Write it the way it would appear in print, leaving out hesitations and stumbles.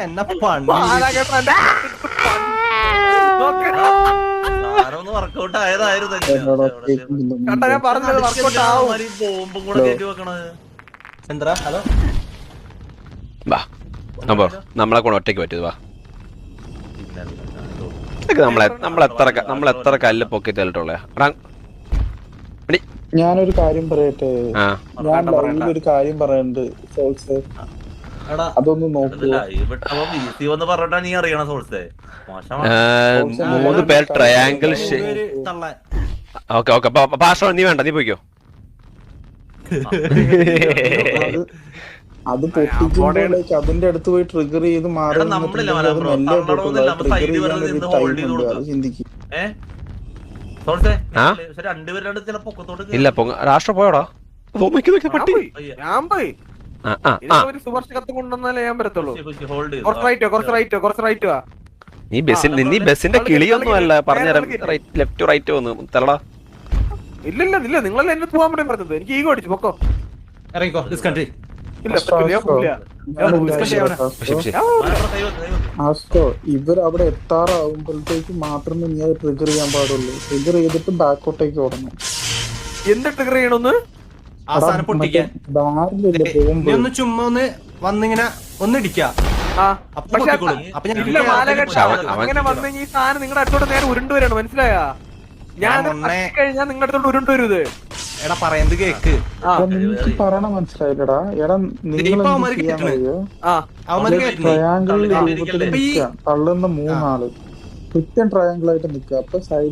എന്നെ പണി വർക്കൗട്ട് ആയതായിരുന്നു. ബോംബും കൂടെ കയറ്റി വെക്കണത് എന്താ? ഹലോ നമ്മളെ കൊണ്ട് ഒറ്റയ്ക്ക് പറ്റിയത് വാ. നമ്മളെത്ര കല്ല് പൊക്കി തല്ലിട്ടുള്ളേ. ഞാനൊരു കാര്യം പറയട്ടെ, ഞാൻ ലൈവിലൊരു കാര്യം പറയുന്നുണ്ട് സോൾസേ, അതൊന്ന് നോക്കുക. 3 പേർ ട്രയാങ്കിൾ. ഓക്കെ ഓക്കെ പാസ്റ്റർ നീ വേണ്ട, നീ പോയിക്കോ. അത് പൊട്ടിക്കുമ്പോഴേക്ക് അതിന്റെ അടുത്ത് പോയി ട്രിഗർ ചെയ്ത് മാറി ചിന്തിക്കും. ഇല്ല രാഷ്ട്രം പോയോടാ. നീ ബസിന്റെ കിളിയൊന്നും അല്ല പറഞ്ഞുതരാം. ലെഫ്റ്റ് റൈറ്റ് വന്നു തലടാ. ഇല്ല നിങ്ങളല്ലേ എന്നെ പോകാൻ പറ്റും പറഞ്ഞത്. എനിക്ക് ഈഗോ അടിച്ചു പൊക്കോ. ഇറങ്ങിക്കോ ദിസ് കൺട്രി. ഇവരവിടെ എത്താറാവുമ്പോഴത്തേക്ക് മാത്രമേ നീ അത് ട്രിഗർ ചെയ്യാൻ പാടുള്ളൂ. ട്രിഗർ ചെയ്തിട്ട് ബാക്കോട്ടേക്ക് ഓടണം. എന്ത് ട്രിഗർ ചെയ്യണമെന്ന്? ഒന്ന് ചുമ്മാ ഒന്ന് വന്നിങ്ങനെ ഒന്നിടിക്കാം. അങ്ങനെ വന്നു ഈ സാധനം നിങ്ങളുടെ അടുത്തോട്ട് നേരെ ഉരുണ്ടു വരാണ്. മനസ്സിലായാ? ഞാൻ കഴിഞ്ഞാൽ നിങ്ങളുടെ അടുത്തോട്ട് ഉരുണ്ടു വരൂത്. എടാ പറയുന്നത് കേക്ക്. എനിക്ക് പറയണ മനസ്സിലായില്ലടാ. എടാ നിങ്ങൾ ട്രയാങ്കിൾ തള്ളുന്ന 3 ആള് കൃത്യം ട്രയാങ്കിൾ ആയിട്ട് നിക്കുക. അപ്പൊ സൈഡ്